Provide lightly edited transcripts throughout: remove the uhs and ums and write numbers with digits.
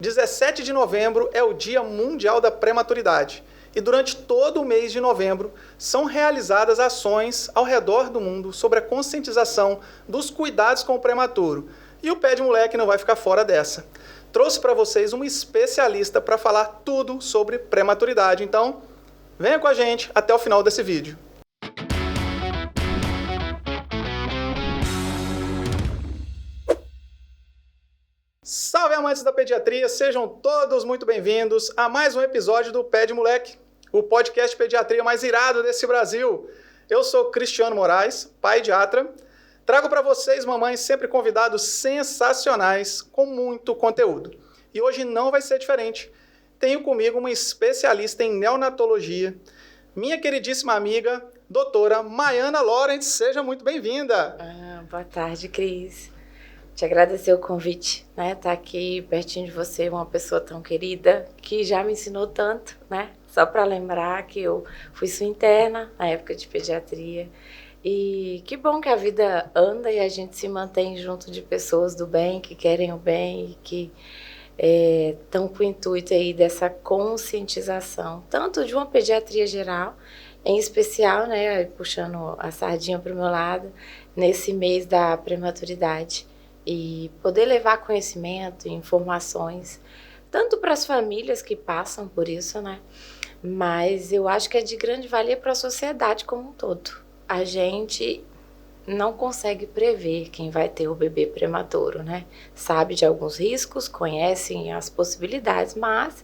17 de novembro é o Dia Mundial da Prematuridade e durante todo o mês de novembro são realizadas ações ao redor do mundo sobre a conscientização dos cuidados com o prematuro. E o Pé de Moleque não vai ficar fora dessa. Trouxe para vocês uma especialista para falar tudo sobre prematuridade. Então, venha com a gente até o final desse vídeo. Salve, amantes da pediatria, sejam todos muito bem-vindos a mais um episódio do Pé de Moleque, o podcast de pediatria mais irado desse Brasil. Eu sou Cristiano Moraes, pediatra. Trago para vocês, mamães, sempre convidados sensacionais com muito conteúdo. E hoje não vai ser diferente. Tenho comigo uma especialista em neonatologia, minha queridíssima amiga, doutora Maiana Lawrence. Seja muito bem-vinda. Boa tarde, Cris. Te agradecer o convite, né? Tá aqui pertinho de você, uma pessoa tão querida, que já me ensinou tanto, né? Só para lembrar que eu fui sua interna na época de pediatria. E que bom que a vida anda e a gente se mantém junto de pessoas do bem, que querem o bem e que estão com o intuito aí dessa conscientização, tanto de uma pediatria geral, em especial, né? Puxando a sardinha para o meu lado, nesse mês da prematuridade. E poder levar conhecimento e informações, tanto para as famílias que passam por isso, né? Mas eu acho que é de grande valia para a sociedade como um todo. A gente não consegue prever quem vai ter o bebê prematuro, né? Sabe de alguns riscos, conhecem as possibilidades, mas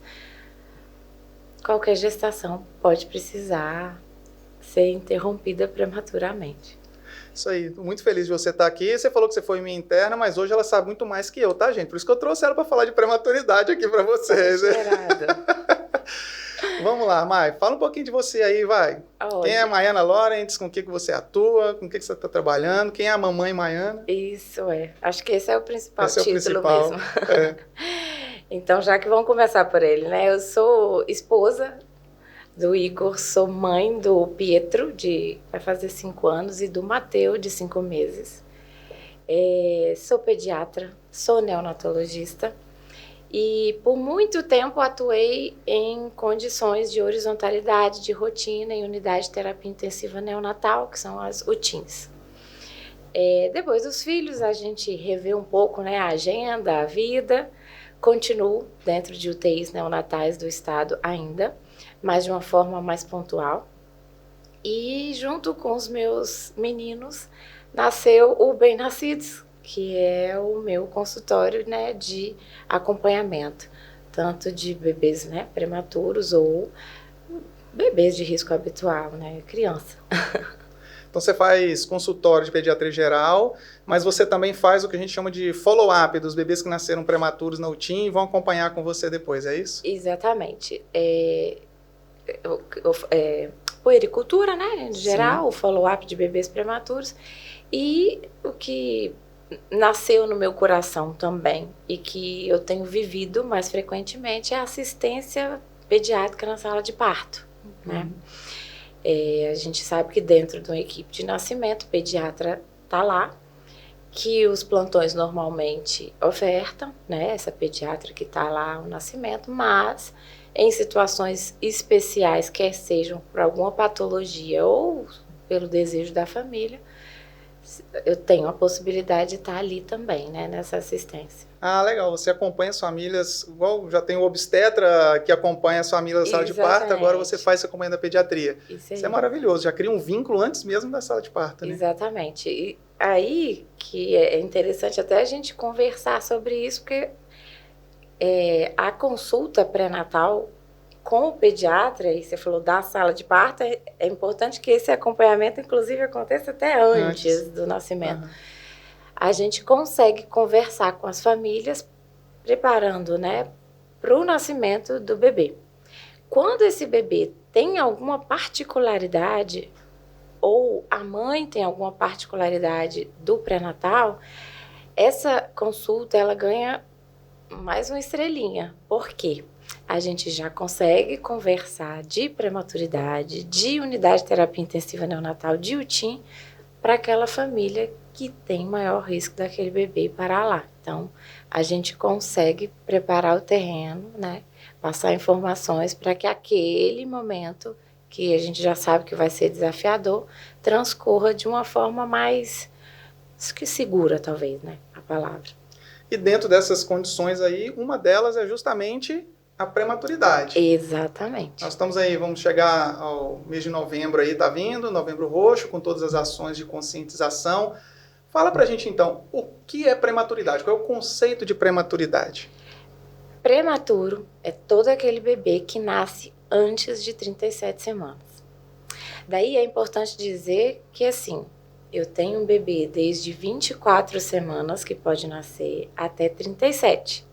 qualquer gestação pode precisar ser interrompida prematuramente. Isso aí, tô muito feliz de você estar aqui. Você falou que você foi minha interna, mas hoje ela sabe muito mais que eu, tá, gente? Por isso que eu trouxe ela para falar de prematuridade aqui para vocês. Vamos lá, Mai, fala um pouquinho de você aí, vai. Quem é a Maiana Lawrence, com o que você atua, com o que você está trabalhando, quem é a mamãe Maiana? Isso, acho que esse é o principal esse título é o principal, mesmo. É. Então, já que vamos começar por ele, né? Eu sou esposa do Igor, sou mãe do Pietro, vai fazer 5 anos, e do Mateu, de 5 meses. Sou pediatra, sou neonatologista e por muito tempo atuei em condições de horizontalidade, de rotina em unidade de terapia intensiva neonatal, que são as UTINs. Depois dos filhos, a gente revê um pouco, né, a agenda, a vida. Continuo dentro de UTIs neonatais do estado ainda, mas de uma forma mais pontual. E junto com os meus meninos, nasceu o Bem Nascidos, que é o meu consultório, né, de acompanhamento, tanto de bebês, né, prematuros ou bebês de risco habitual, né, criança. Então você faz consultório de pediatria geral, mas você também faz o que a gente chama de follow-up dos bebês que nasceram prematuros na UTIN e vão acompanhar com você depois, é isso? Exatamente. Puericultura, né, em geral, sim, o follow-up de bebês prematuros. E o que nasceu no meu coração também e que eu tenho vivido mais frequentemente é a assistência pediátrica na sala de parto, né? A gente sabe que dentro de uma equipe de nascimento, o pediatra está lá, que os plantões normalmente ofertam, né, essa pediatra que está lá ao nascimento, mas em situações especiais, quer sejam por alguma patologia ou pelo desejo da família, eu tenho a possibilidade de estar ali também, né, nessa assistência. Ah, legal. Você acompanha as famílias, igual já tem o obstetra que acompanha as famílias na sala de parto, agora você faz esse acompanhamento da pediatria. Isso é maravilhoso, já cria um vínculo antes mesmo da sala de parto, né? Exatamente. E aí que é interessante até a gente conversar sobre isso, porque a consulta pré-natal com o pediatra, e você falou da sala de parto, é importante que esse acompanhamento, inclusive, aconteça até antes do nascimento. Uhum. A gente consegue conversar com as famílias, preparando, né, para o nascimento do bebê. Quando esse bebê tem alguma particularidade, ou a mãe tem alguma particularidade do pré-natal, essa consulta ela ganha mais uma estrelinha. Por quê? A gente já consegue conversar de prematuridade, de unidade de terapia intensiva neonatal, de UTIN, para aquela família que tem maior risco daquele bebê parar lá. Então, a gente consegue preparar o terreno, né? Passar informações para que aquele momento, que a gente já sabe que vai ser desafiador, transcorra de uma forma mais, acho que segura, talvez, né? A palavra. E dentro dessas condições aí, uma delas é justamente a prematuridade. Exatamente. Nós estamos aí, vamos chegar ao mês de novembro aí, tá vindo, Novembro Roxo, com todas as ações de conscientização. Fala pra gente então, o que é prematuridade? Qual é o conceito de prematuridade? Prematuro é todo aquele bebê que nasce antes de 37 semanas. Daí é importante dizer que, assim, eu tenho um bebê desde 24 semanas, que pode nascer, até 37.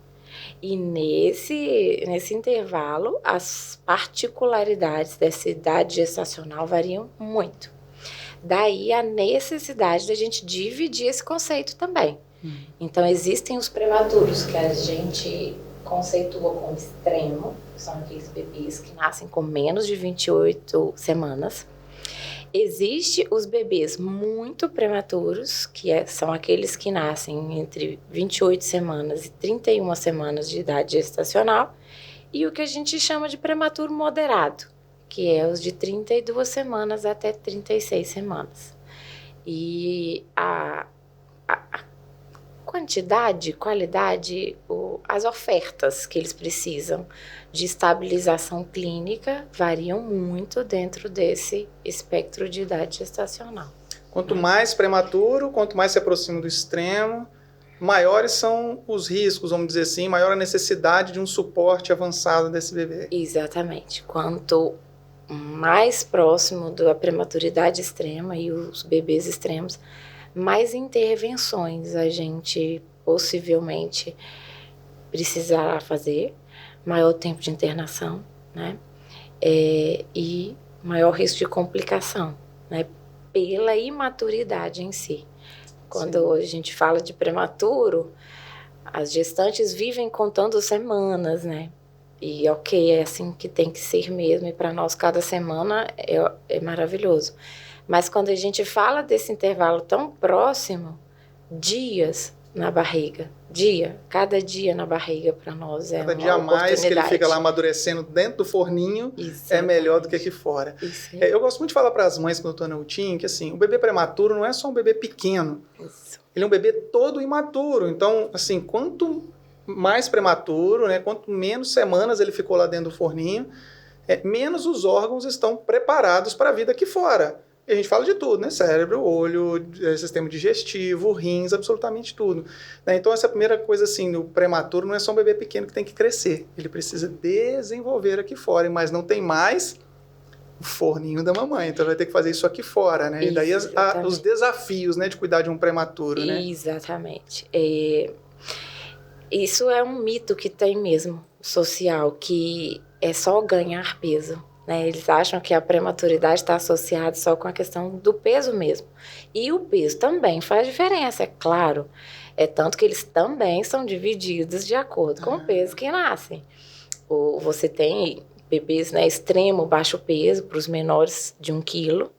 E nesse intervalo, as particularidades dessa idade gestacional variam muito. Daí a necessidade da gente dividir esse conceito também. Então, existem os prematuros, que a gente conceitua como extremo, que são aqueles bebês que nascem com menos de 28 semanas. Existem os bebês muito prematuros, que são aqueles que nascem entre 28 semanas e 31 semanas de idade gestacional, e o que a gente chama de prematuro moderado, que é os de 32 semanas até 36 semanas. E a quantidade, qualidade, as ofertas que eles precisam de estabilização clínica variam muito dentro desse espectro de idade gestacional. Quanto mais prematuro, quanto mais se aproxima do extremo, maiores são os riscos, vamos dizer assim, maior a necessidade de um suporte avançado desse bebê. Exatamente. Quanto mais próximo da prematuridade extrema e os bebês extremos, mais intervenções a gente possivelmente precisará fazer, maior tempo de internação, né? E maior risco de complicação, né? Pela imaturidade em si. Quando a gente fala de prematuro, as gestantes vivem contando semanas, né? E ok, é assim que tem que ser mesmo, e para nós cada semana é maravilhoso. Mas quando a gente fala desse intervalo tão próximo, dias na barriga, cada dia na barriga para nós é cada uma dia a mais que ele fica lá oportunidade. amadurecendo dentro do forninho, Exatamente. é melhor do que aqui fora. Isso. Eu gosto muito de falar para as mães quando eu estou na UTIM que assim, o bebê prematuro não é só um bebê pequeno, Isso. ele é um bebê todo imaturo. Então, assim, quanto mais prematuro, né, quanto menos semanas ele ficou lá dentro do forninho, menos os órgãos estão preparados para a vida aqui fora. E a gente fala de tudo, né? Cérebro, olho, sistema digestivo, rins, absolutamente tudo. Né? Então, essa primeira coisa, assim, o prematuro não é só um bebê pequeno que tem que crescer. Ele precisa desenvolver aqui fora, mas não tem mais o forninho da mamãe. Então, vai ter que fazer isso aqui fora, né? E daí os desafios, né, de cuidar de um prematuro, né? Exatamente. Isso é um mito que tem mesmo, social, que é só ganhar peso. Né? Eles acham que a prematuridade está associada só com a questão do peso mesmo. E o peso também faz diferença, é claro. É tanto que eles também são divididos de acordo com o peso que nascem. Você tem bebês, né, extremo baixo peso, para os menores de 1 quilo.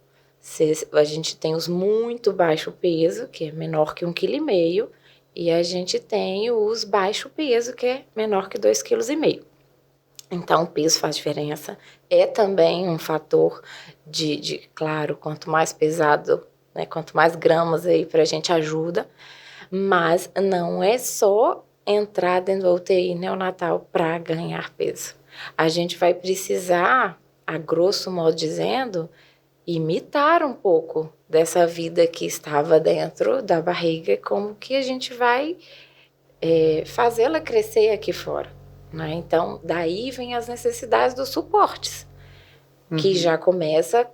A gente tem os muito baixo peso, que é menor que 1,5 kg. E a gente tem os baixo peso, que é menor que 2,5 kg. Então, o peso faz diferença. É também um fator claro, quanto mais pesado, né, quanto mais gramas aí pra gente ajuda. Mas não é só entrar dentro da UTI neonatal para ganhar peso. A gente vai precisar, a grosso modo dizendo, imitar um pouco dessa vida que estava dentro da barriga, como que a gente vai fazê-la crescer aqui fora. Né? Então, daí vem as necessidades dos suportes, que já começa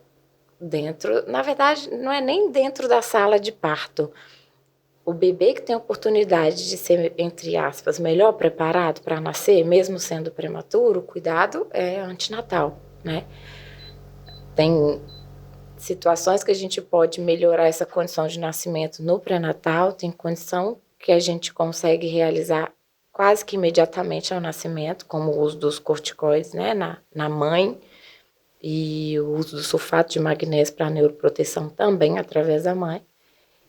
dentro, na verdade, não é nem dentro da sala de parto. O bebê que tem a oportunidade de ser, entre aspas, melhor preparado para nascer, mesmo sendo prematuro, o cuidado é antinatal, né? Tem situações que a gente pode melhorar essa condição de nascimento no pré-natal, tem condição que a gente consegue realizar quase que imediatamente ao nascimento, como o uso dos corticoides, né, na mãe, e o uso do sulfato de magnésio para neuroproteção também através da mãe.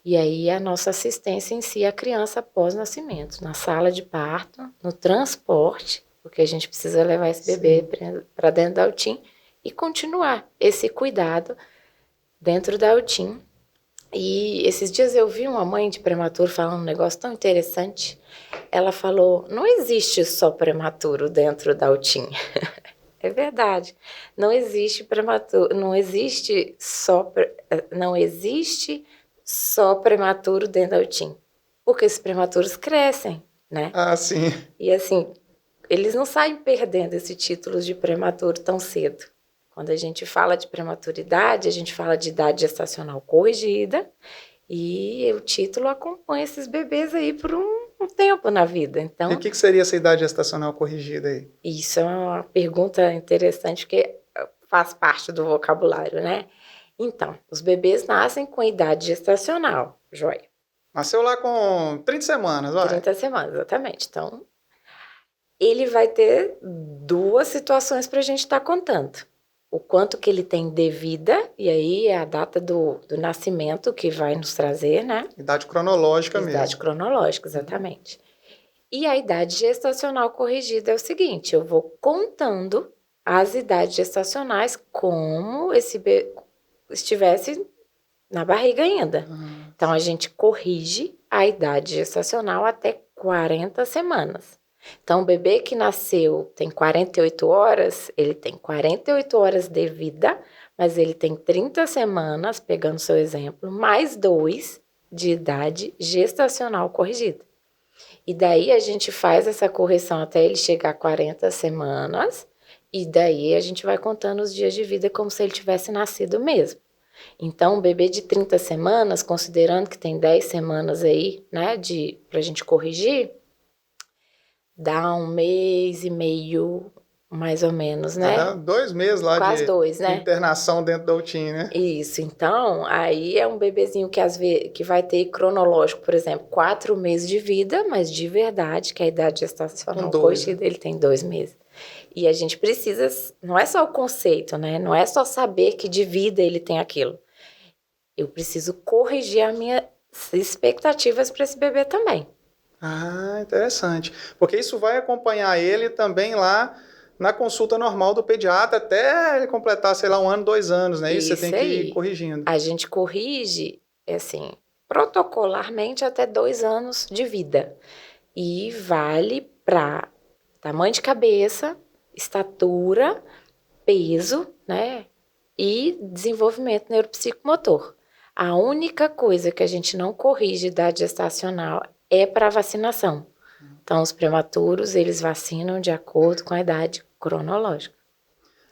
E aí a nossa assistência em si, a criança após nascimento, na sala de parto, no transporte, porque a gente precisa levar esse bebê para dentro da UTIM e continuar esse cuidado dentro da UTIM. E esses dias eu vi uma mãe de prematuro falando um negócio tão interessante. Ela falou, não existe só prematuro dentro da UTIM. É verdade. Não existe prematuro, não existe só prematuro dentro da UTIM. Porque esses prematuros crescem, né? Ah, sim. E assim, eles não saem perdendo esse título de prematuro tão cedo. Quando a gente fala de prematuridade, a gente fala de idade gestacional corrigida e o título acompanha esses bebês aí por um tempo na vida. Então, E o que seria essa idade gestacional corrigida aí? isso é uma pergunta interessante porque faz parte do vocabulário, né? Então, os bebês nascem com idade gestacional, joia. Nasceu lá com 30 semanas, vai. 30 semanas, exatamente. Então, ele vai ter duas situações para a gente estar contando. O quanto que ele tem de vida, e aí é a data do nascimento que vai nos trazer, né? Idade cronológica mesmo. Idade cronológica, exatamente. E a idade gestacional corrigida é o seguinte, eu vou contando as idades gestacionais como esse bebê estivesse na barriga ainda. Então, a gente corrige a idade gestacional até 40 semanas. Então, o bebê que nasceu tem 48 horas, ele tem 48 horas de vida, mas ele tem 30 semanas, pegando seu exemplo, mais 2 de idade gestacional corrigida. E daí a gente faz essa correção até ele chegar a 40 semanas, e daí a gente vai contando os dias de vida como se ele tivesse nascido mesmo. Então, um bebê de 30 semanas, considerando que tem 10 semanas aí, né, pra gente corrigir, dá 1 mês e meio, mais ou menos, né? Dá 2 meses lá Quase de 2, né? internação dentro da UTIM, né? Isso, então, aí é um bebezinho que às vezes que vai ter cronológico, por exemplo, 4 meses de vida, mas de verdade, que a idade gestacional corrigida, ele tem 2 meses. E a gente precisa, não é só o conceito, né? Não é só saber que de vida ele tem aquilo. Eu preciso corrigir as minhas expectativas para esse bebê também. Ah, interessante. Porque isso vai acompanhar ele também lá na consulta normal do pediatra até ele completar, sei lá, 1 ano, 2 anos, né? Isso você tem que ir corrigindo. A gente corrige, assim, protocolarmente até 2 anos de vida. E vale para tamanho de cabeça, estatura, peso, né? E desenvolvimento neuropsicomotor. A única coisa que a gente não corrige idade gestacional é para vacinação. Então, os prematuros, eles vacinam de acordo com a idade cronológica.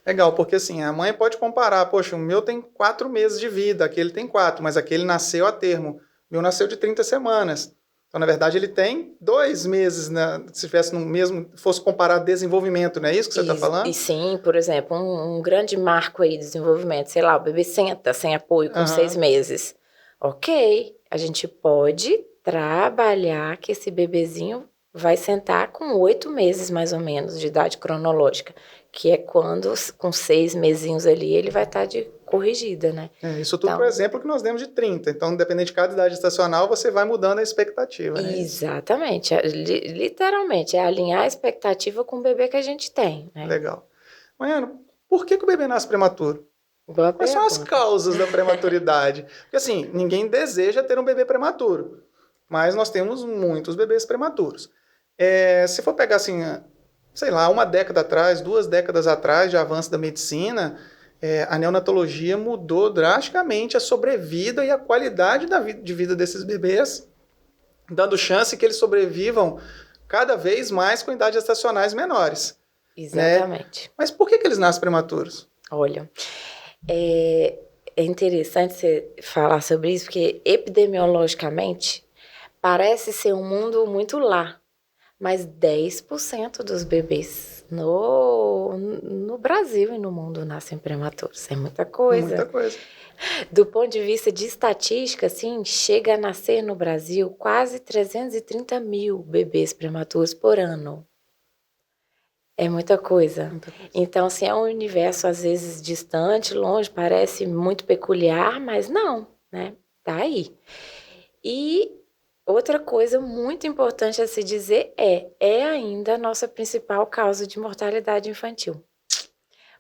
Legal, porque assim, a mãe pode comparar, poxa, o meu tem 4 meses de vida, aquele tem 4, mas aquele nasceu a termo. O meu nasceu de 30 semanas. Então, na verdade, ele tem 2 meses, né? Se tivesse no mesmo, fosse comparar desenvolvimento, não é isso que você está falando? E sim, por exemplo, um grande marco aí de desenvolvimento, sei lá, o bebê senta sem apoio com 6 meses. Ok, a gente pode trabalhar que esse bebezinho vai sentar com 8 meses, mais ou menos, de idade cronológica, que é quando, com 6 mesinhos ali, ele vai estar de corrigida, né? Isso tudo, por exemplo, que nós demos de 30. Então, dependendo de cada idade estacional, você vai mudando a expectativa, né? Exatamente. Literalmente, é alinhar a expectativa com o bebê que a gente tem, né? Legal. Maiana, por que o bebê nasce prematuro? Boa Quais são as causas da prematuridade? Porque, assim, ninguém deseja ter um bebê prematuro, mas nós temos muitos bebês prematuros. Se for pegar, assim, sei lá, 1 década atrás, 2 décadas atrás de avanço da medicina, a neonatologia mudou drasticamente a sobrevida e a qualidade de vida desses bebês, dando chance que eles sobrevivam cada vez mais com idades gestacionais menores. Exatamente. Né? Mas por que eles nascem prematuros? Olha, é interessante você falar sobre isso, porque epidemiologicamente parece ser um mundo muito lá, mas 10% dos bebês no Brasil e no mundo nascem prematuros. É muita coisa. Muita coisa. Do ponto de vista de estatística, assim, chega a nascer no Brasil quase 330 mil bebês prematuros por ano. É muita coisa. Então, assim, é um universo, às vezes, distante, longe, parece muito peculiar, mas não, né? Tá aí. E outra coisa muito importante a se dizer é ainda a nossa principal causa de mortalidade infantil.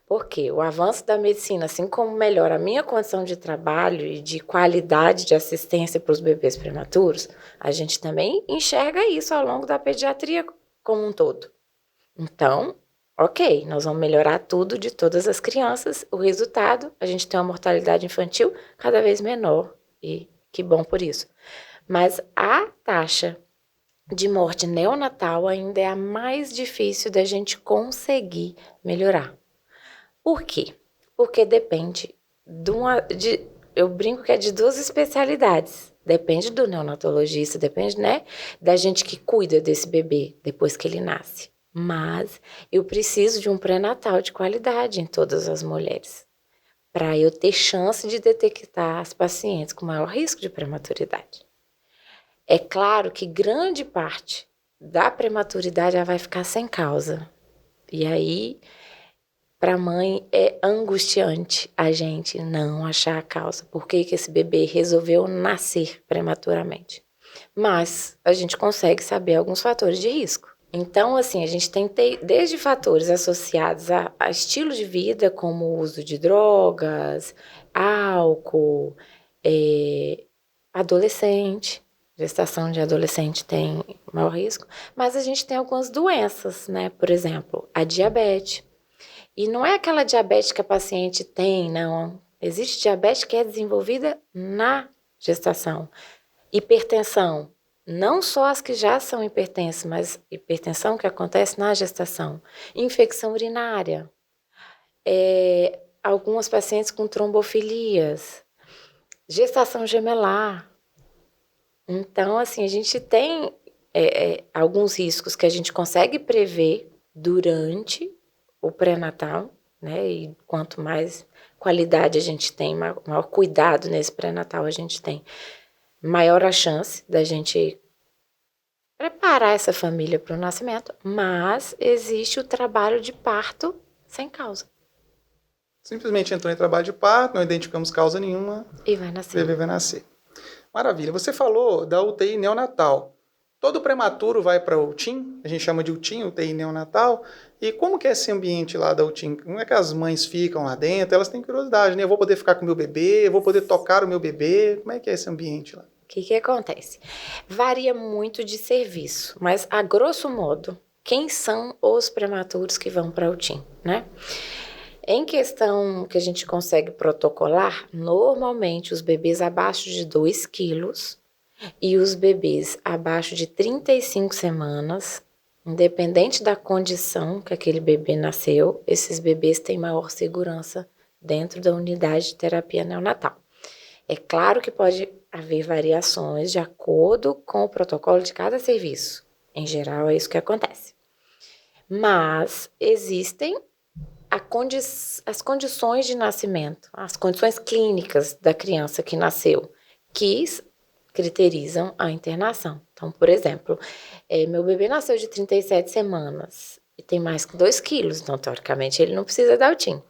Porque o avanço da medicina, assim como melhora a minha condição de trabalho e de qualidade de assistência para os bebês prematuros, a gente também enxerga isso ao longo da pediatria como um todo. Então, ok, nós vamos melhorar tudo de todas as crianças. O resultado, a gente tem uma mortalidade infantil cada vez menor. E que bom por isso. Mas a taxa de morte neonatal ainda é a mais difícil da gente conseguir melhorar. Por quê? Porque depende eu brinco que é de duas especialidades. Depende do neonatologista, depende, né, da gente que cuida desse bebê depois que ele nasce. Mas eu preciso de um pré-natal de qualidade em todas as mulheres, para eu ter chance de detectar as pacientes com maior risco de prematuridade. É claro que grande parte da prematuridade já vai ficar sem causa. E aí, para a mãe, é angustiante a gente não achar a causa. Por que esse bebê resolveu nascer prematuramente? Mas a gente consegue saber alguns fatores de risco. Então, assim, a gente tem desde fatores associados a estilo de vida, como o uso de drogas, álcool, adolescente. Gestação de adolescente tem maior risco. Mas a gente tem algumas doenças, né? Por exemplo, a diabetes. E não é aquela diabetes que a paciente tem, não. Existe diabetes que é desenvolvida na gestação. Hipertensão. Não só as que já são hipertensas, mas hipertensão que acontece na gestação. Infecção urinária. Algumas pacientes com trombofilias. Gestação gemelar. Então, assim, a gente tem alguns riscos que a gente consegue prever durante o pré-natal, né? E quanto mais qualidade a gente tem, maior cuidado nesse pré-natal a gente tem, maior a chance da gente preparar essa família para o nascimento, mas existe o trabalho de parto sem causa. Simplesmente entrou em trabalho de parto, não identificamos causa nenhuma. E vai nascer. O bebê vai nascer. Maravilha. Você falou da UTI neonatal. Todo prematuro vai para o UTIM, a gente chama de UTIM, UTI neonatal. E como que é esse ambiente lá da UTIM? Como é que as mães ficam lá dentro? Elas têm curiosidade, né? Eu vou poder ficar com o meu bebê, eu vou poder tocar o meu bebê. Como é que é esse ambiente lá? O que acontece? Varia muito de serviço, mas a grosso modo, quem são os prematuros que vão para a UTIM, né? Em questão que a gente consegue protocolar, normalmente os bebês abaixo de 2 quilos e os bebês abaixo de 35 semanas, independente da condição que aquele bebê nasceu, esses bebês têm maior segurança dentro da unidade de terapia neonatal. É claro que pode haver variações de acordo com o protocolo de cada serviço. Em geral, é isso que acontece. Mas existem as condições de nascimento, as condições clínicas da criança que nasceu, que criterizam a internação. Então, por exemplo, meu bebê nasceu de 37 semanas e tem mais que 2 quilos, então, teoricamente, ele não precisa da UTIM.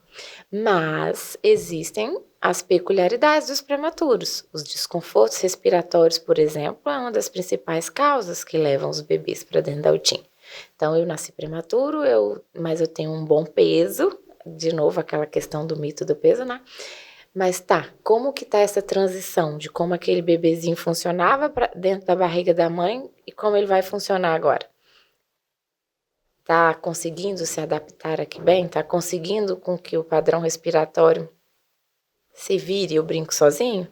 Mas existem as peculiaridades dos prematuros. Os desconfortos respiratórios, por exemplo, é uma das principais causas que levam os bebês para dentro da UTIM. Então, eu nasci prematuro, mas eu tenho um bom peso, de novo, aquela questão do mito do peso, né? Mas como que tá essa transição de como aquele bebezinho funcionava dentro da barriga da mãe e como ele vai funcionar agora? Tá conseguindo se adaptar aqui bem? Tá conseguindo com que o padrão respiratório se vire, eu brinco sozinho?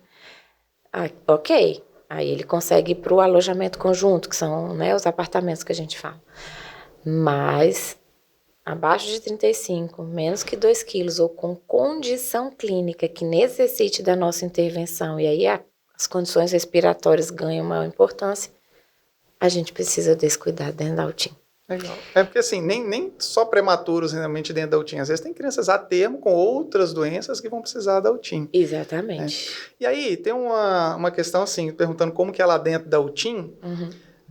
Ok. Aí ele consegue ir para o alojamento conjunto, que são, né, os apartamentos que a gente fala. Mas abaixo de 35, menos que 2 quilos, ou com condição clínica que necessite da nossa intervenção, e aí as condições respiratórias ganham maior importância, a gente precisa desse cuidado dentro da UTIM. Legal. É porque assim, nem só prematuros realmente dentro da UTIM. Às vezes tem crianças a termo com outras doenças que vão precisar da UTIM. Exatamente. Né? E aí tem uma questão assim, perguntando como que é lá dentro da UTIM,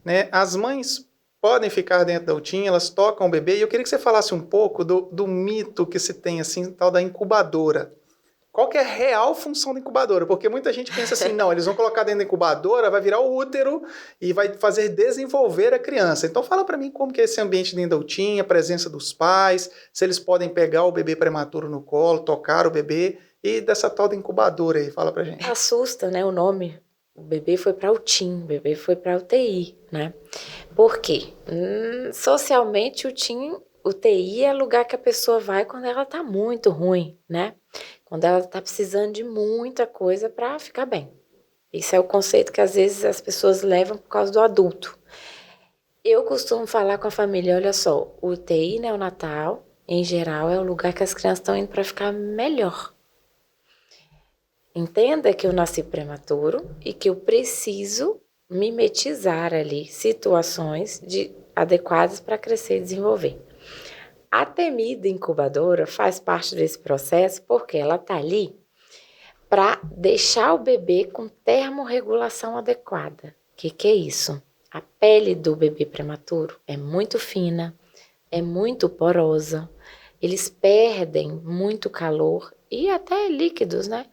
né? As mães podem ficar dentro da UTIM, elas tocam o bebê, e eu queria que você falasse um pouco do mito que se tem assim, tal da incubadora. qual que é a real função da incubadora? Porque muita gente pensa assim, não, eles vão colocar dentro da incubadora, vai virar o útero e vai fazer desenvolver a criança. Então fala para mim como que é esse ambiente dentro da UTIN, a presença dos pais, se eles podem pegar o bebê prematuro no colo, tocar o bebê, e dessa tal da incubadora aí, fala pra gente. Assusta, né, o nome. O bebê foi para UTIN, o bebê foi para UTI, né? Por quê? Socialmente, UTI é lugar que a pessoa vai quando ela tá muito ruim, né? Quando ela tá precisando de muita coisa para ficar bem. Esse é o conceito que às vezes as pessoas levam por causa do adulto. Eu costumo falar com a família, olha só, o UTI neonatal, em geral, é o lugar que as crianças estão indo para ficar melhor. Entenda que eu nasci prematuro e que eu preciso mimetizar ali situações adequadas para crescer e desenvolver. A temida incubadora faz parte desse processo porque ela está ali para deixar o bebê com termorregulação adequada. O que é isso? A pele do bebê prematuro é muito fina, é muito porosa, eles perdem muito calor e até líquidos, né?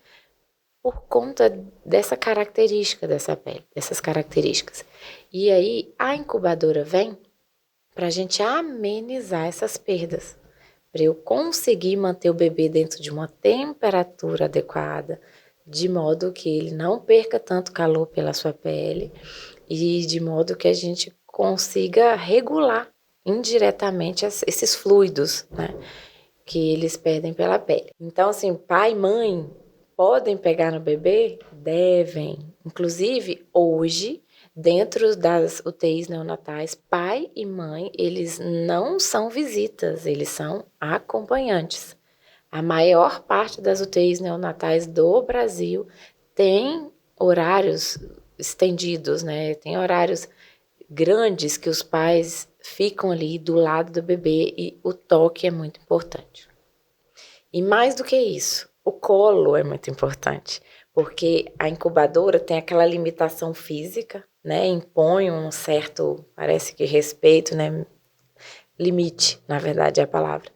Por conta dessa característica dessa pele, dessas características. E aí a incubadora vem para a gente amenizar essas perdas, para eu conseguir manter o bebê dentro de uma temperatura adequada, de modo que ele não perca tanto calor pela sua pele e de modo que a gente consiga regular indiretamente esses fluidos, né, que eles perdem pela pele. Então, assim, pai e mãe podem pegar no bebê? Devem. Inclusive, hoje, dentro das UTIs neonatais, pai e mãe, eles não são visitas, eles são acompanhantes. A maior parte das UTIs neonatais do Brasil tem horários estendidos, né? Tem horários grandes que os pais ficam ali do lado do bebê e o toque é muito importante. E mais do que isso, o colo é muito importante, porque a incubadora tem aquela limitação física, né? Impõe um certo, parece que respeito, né? Limite, na verdade é a palavra.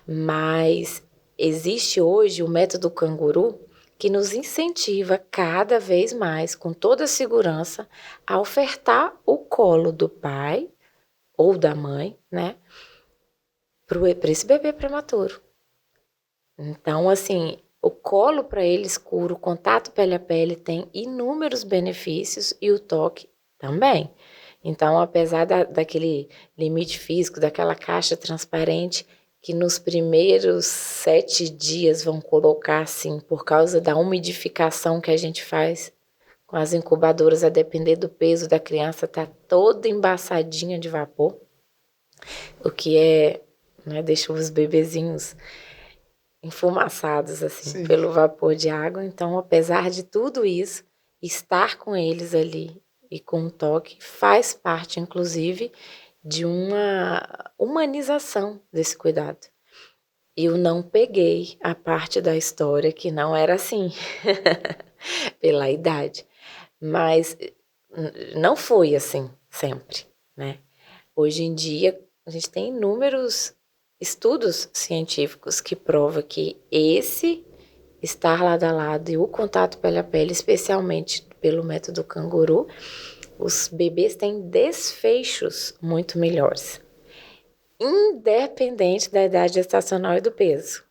Mas existe hoje o método canguru que nos incentiva cada vez mais, com toda a segurança, a ofertar o colo do pai ou da mãe, né? Para esse bebê prematuro. Então, assim, o colo para ele escuro, o contato pele a pele tem inúmeros benefícios e o toque também. Então, apesar daquele limite físico, daquela caixa transparente, que nos primeiros 7 dias vão colocar assim, por causa da umidificação que a gente faz com as incubadoras, a depender do peso da criança, tá toda embaçadinha de vapor, o que né, deixa os bebezinhos enfumaçados assim, sim, pelo vapor de água. Então, apesar de tudo isso, estar com eles ali e com um toque faz parte, inclusive, de uma humanização desse cuidado. Eu não peguei a parte da história que não era assim, pela idade, mas não foi assim sempre, né? Hoje em dia, a gente tem inúmeros estudos científicos que provam que esse estar lado a lado e o contato pele a pele, especialmente pelo método canguru, os bebês têm desfechos muito melhores, independente da idade gestacional e do peso.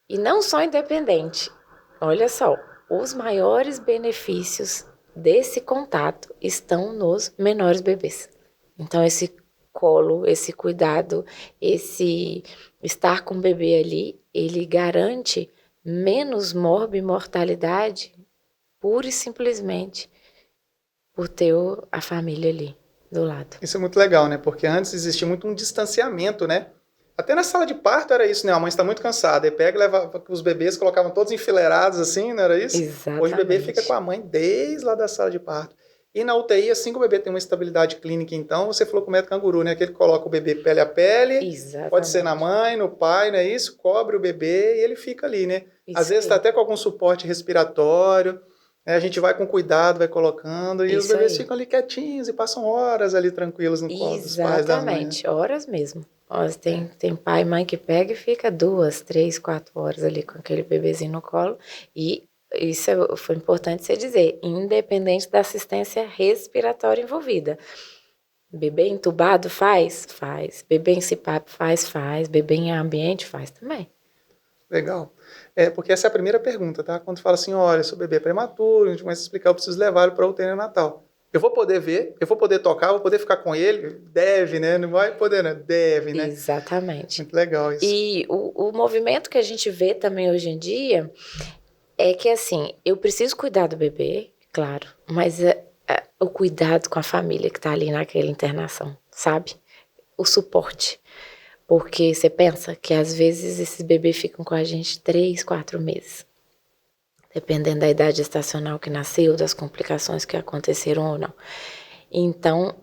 E não só independente, olha só, os maiores benefícios desse contato estão nos menores bebês. Então, esse colo, esse cuidado, esse estar com o bebê ali, ele garante menos morbimortalidade, pura e simplesmente por ter a família ali do lado. Isso é muito legal, né? Porque antes existia muito um distanciamento, né? Até na sala de parto era isso, né? A mãe está muito cansada. E pega e leva os bebês, colocavam todos enfileirados assim, não era isso? Exatamente. Hoje o bebê fica com a mãe desde lá da sala de parto. E na UTI, assim que o bebê tem uma estabilidade clínica, então, você falou com o método canguru, né? Que ele coloca o bebê pele a pele, exatamente, pode ser na mãe, no pai, não é isso? Cobre o bebê e ele fica ali, né? Isso. Às vezes está até com algum suporte respiratório, né? A gente vai com cuidado, vai colocando, e isso, os bebês ficam ali quietinhos e passam horas ali tranquilos no colo dos pais, da mãe. Exatamente, horas mesmo. Tem pai e mãe que pega e fica 2, 3, 4 horas ali com aquele bebezinho no colo. E isso foi importante você dizer, independente da assistência respiratória envolvida. Bebê entubado faz? Faz. Bebê em CPAP faz. Bebê em ambiente faz também. Legal. Porque essa é a primeira pergunta, tá? Quando fala assim, olha, seu bebê é prematuro, a gente começa a explicar, eu preciso levar ele para UTI neonatal. Eu vou poder ver, eu vou poder tocar, vou poder ficar com ele? Deve, né? Não vai poder, né? Deve, né? Exatamente. Muito legal isso. E o movimento que a gente vê também hoje em dia é que, assim, eu preciso cuidar do bebê, claro, mas o cuidado com a família que tá ali naquela internação, sabe? O suporte. Porque você pensa que, às vezes, esses bebês ficam com a gente 3, 4 meses. Dependendo da idade gestacional que nasceu, das complicações que aconteceram ou não. Então,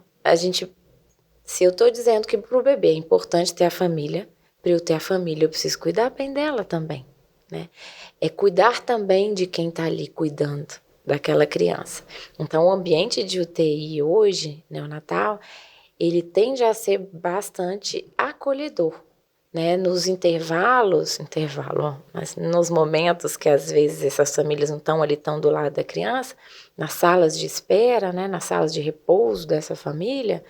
se eu tô dizendo que pro bebê é importante ter a família, para eu ter a família, eu preciso cuidar bem dela também, né? É cuidar também de quem tá ali cuidando daquela criança. Então, o ambiente de UTI hoje, neonatal, ele tende a ser bastante acolhedor, né? Nos mas nos momentos que às vezes essas famílias não estão ali tão do lado da criança, nas salas de espera, né? Nas salas de repouso dessa família,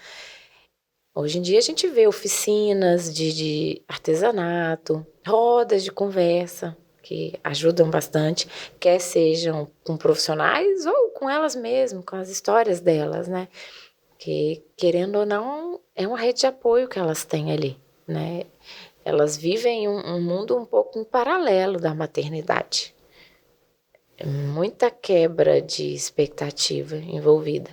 hoje em dia a gente vê oficinas de artesanato, rodas de conversa, que ajudam bastante, quer sejam com profissionais ou com elas mesmas, com as histórias delas, né? Que, querendo ou não, é uma rede de apoio que elas têm ali, né? Elas vivem um mundo um pouco em paralelo da maternidade. É muita quebra de expectativa envolvida.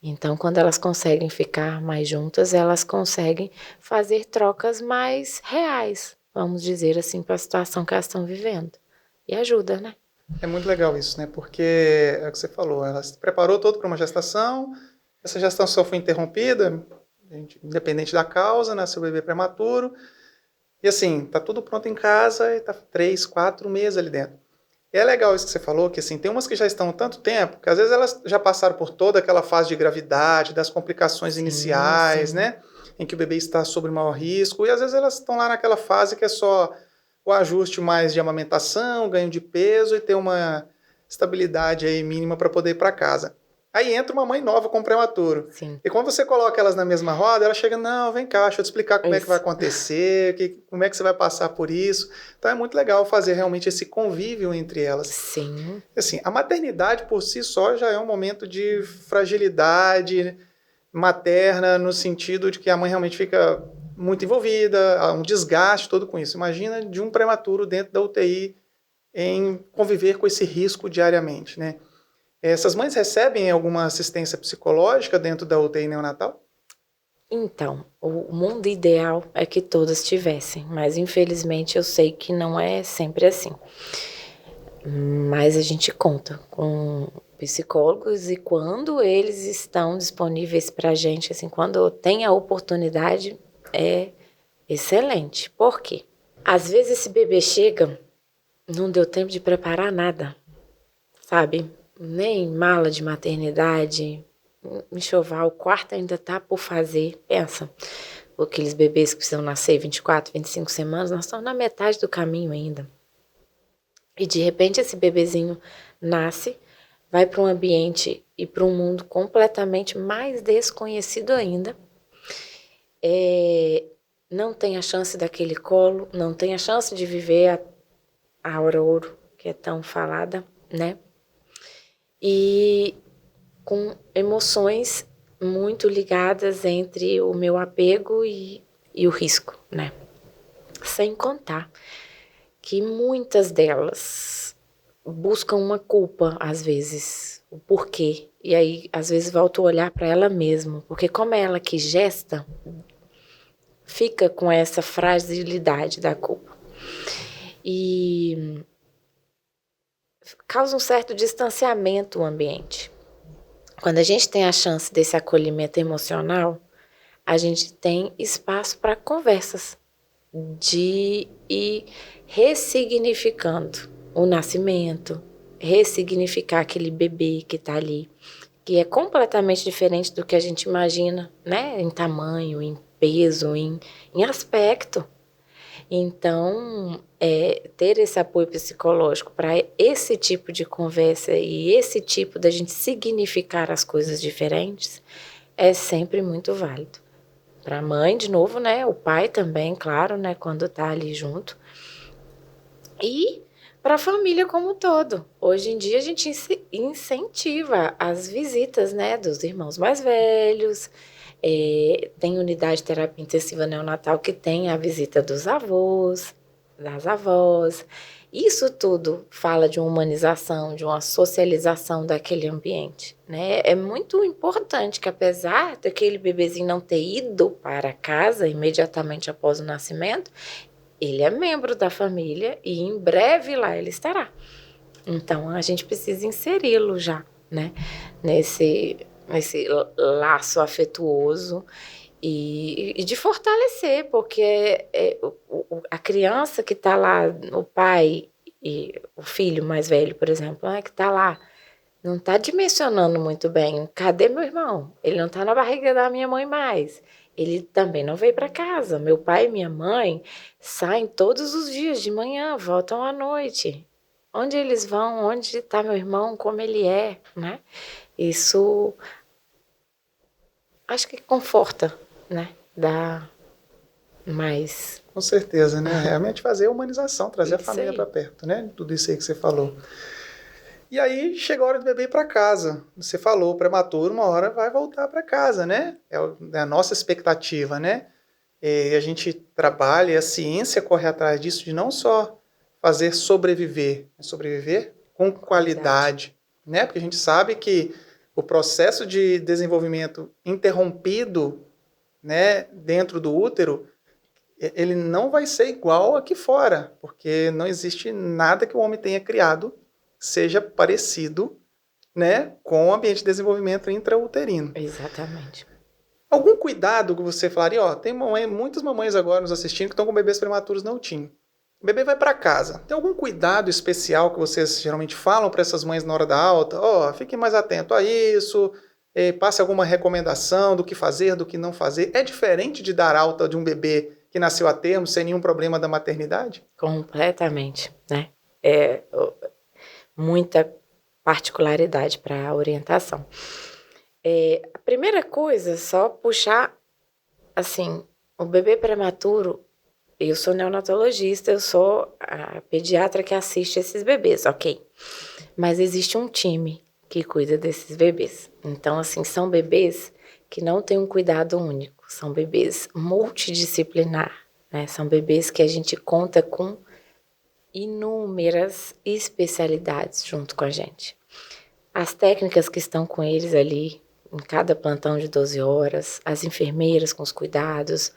Então, quando elas conseguem ficar mais juntas, elas conseguem fazer trocas mais reais, vamos dizer assim, para a situação que elas estão vivendo. E ajuda, né? É muito legal isso, né? Porque é o que você falou, ela se preparou todo para uma gestação, essa gestação foi interrompida, independente da causa, nasceu o bebê prematuro, e assim, tá tudo pronto em casa e tá 3, 4 meses ali dentro. E é legal isso que você falou, que assim, tem umas que já estão há tanto tempo, que às vezes elas já passaram por toda aquela fase de gravidade, das complicações iniciais, né? Em que o bebê está sob maior risco, e às vezes elas estão lá naquela fase que é só o ajuste mais de amamentação, ganho de peso e ter uma estabilidade aí mínima para poder ir para casa. Aí entra uma mãe nova com prematuro. Sim. E quando você coloca elas na mesma roda, ela chega, não, vem cá, deixa eu te explicar como é que vai acontecer, como é que você vai passar por isso. Então é muito legal fazer realmente esse convívio entre elas. Sim. Assim, a maternidade por si só já é um momento de fragilidade materna, no sentido de que a mãe realmente fica muito envolvida, há um desgaste todo com isso. Imagina de um prematuro dentro da UTI em conviver com esse risco diariamente, né? Essas mães recebem alguma assistência psicológica dentro da UTI neonatal? Então, o mundo ideal é que todas tivessem, mas infelizmente eu sei que não é sempre assim. Mas a gente conta com psicólogos e quando eles estão disponíveis para a gente, assim, quando tem a oportunidade, é excelente. Por quê? Às vezes esse bebê chega, não deu tempo de preparar nada, sabe? Nem mala de maternidade, enxoval, o quarto ainda tá por fazer. Pensa, aqueles bebês que precisam nascer 24, 25 semanas, nós estamos na metade do caminho ainda. E de repente esse bebezinho nasce, vai para um ambiente e para um mundo completamente mais desconhecido ainda. Não tem a chance daquele colo, não tem a chance de viver a hora ouro, que é tão falada, né? E com emoções muito ligadas entre o meu apego e o risco, né? Sem contar que muitas delas buscam uma culpa, às vezes, o porquê. E aí, às vezes, volto a olhar para ela mesma, porque como é ela que gesta, fica com essa fragilidade da culpa. E causa um certo distanciamento o ambiente. Quando a gente tem a chance desse acolhimento emocional, a gente tem espaço para conversas de ir ressignificando o nascimento, ressignificar aquele bebê que está ali, que é completamente diferente do que a gente imagina, né? Em tamanho, em peso, em aspecto. Então, ter esse apoio psicológico para esse tipo de conversa e esse tipo da gente significar as coisas diferentes é sempre muito válido. Para a mãe, de novo, né? O pai também, claro, né? Quando tá ali junto. E para a família como um todo. Hoje em dia a gente incentiva as visitas, né? Dos irmãos mais velhos. Tem unidade de terapia intensiva neonatal que tem a visita dos avós, das avós. Isso tudo fala de uma humanização, de uma socialização daquele ambiente, né? É muito importante que, apesar daquele bebezinho não ter ido para casa imediatamente após o nascimento, ele é membro da família e em breve lá ele estará. Então, a gente precisa inseri-lo já, né? Nesse laço afetuoso e de fortalecer, porque a criança que está lá, o pai e o filho mais velho, por exemplo, né, que está lá, não está dimensionando muito bem. Cadê meu irmão? Ele não está na barriga da minha mãe mais. Ele também não veio para casa. Meu pai e minha mãe saem todos os dias de manhã, voltam à noite. Onde eles vão? Onde está meu irmão? Como ele é, né? Isso acho que conforta, né? Dá mais. Com certeza, né? Realmente fazer a humanização, trazer Isso a família aí. para perto, né? Tudo isso aí que você falou. E aí chega a hora do bebê ir para casa. Você falou, prematuro, uma hora vai voltar para casa, né? É a nossa expectativa, né? E a gente trabalha, a ciência corre atrás disso, de não só fazer sobreviver, mas sobreviver com qualidade, né? Porque a gente sabe que o processo de desenvolvimento interrompido, né, dentro do útero, ele não vai ser igual aqui fora, porque não existe nada que o homem tenha criado seja parecido, né, com o ambiente de desenvolvimento intrauterino. Exatamente. Algum cuidado que você falaria, ó, tem muitas mamães agora nos assistindo que estão com bebês prematuros não tinham. O bebê vai para casa. Tem algum cuidado especial que vocês geralmente falam para essas mães na hora da alta? Ó, fiquem mais atento a isso, passe alguma recomendação do que fazer, do que não fazer. É diferente de dar alta de um bebê que nasceu a termo, sem nenhum problema da maternidade? Completamente, né? Muita particularidade para a orientação. A primeira coisa, só puxar, assim, o bebê prematuro, eu sou neonatologista, eu sou a pediatra que assiste esses bebês, ok? Mas existe um time que cuida desses bebês. Então, assim, são bebês que não têm um cuidado único, são bebês multidisciplinar, né? São bebês que a gente conta com inúmeras especialidades junto com a gente. As técnicas que estão com eles ali, em cada plantão de 12 horas, as enfermeiras com os cuidados,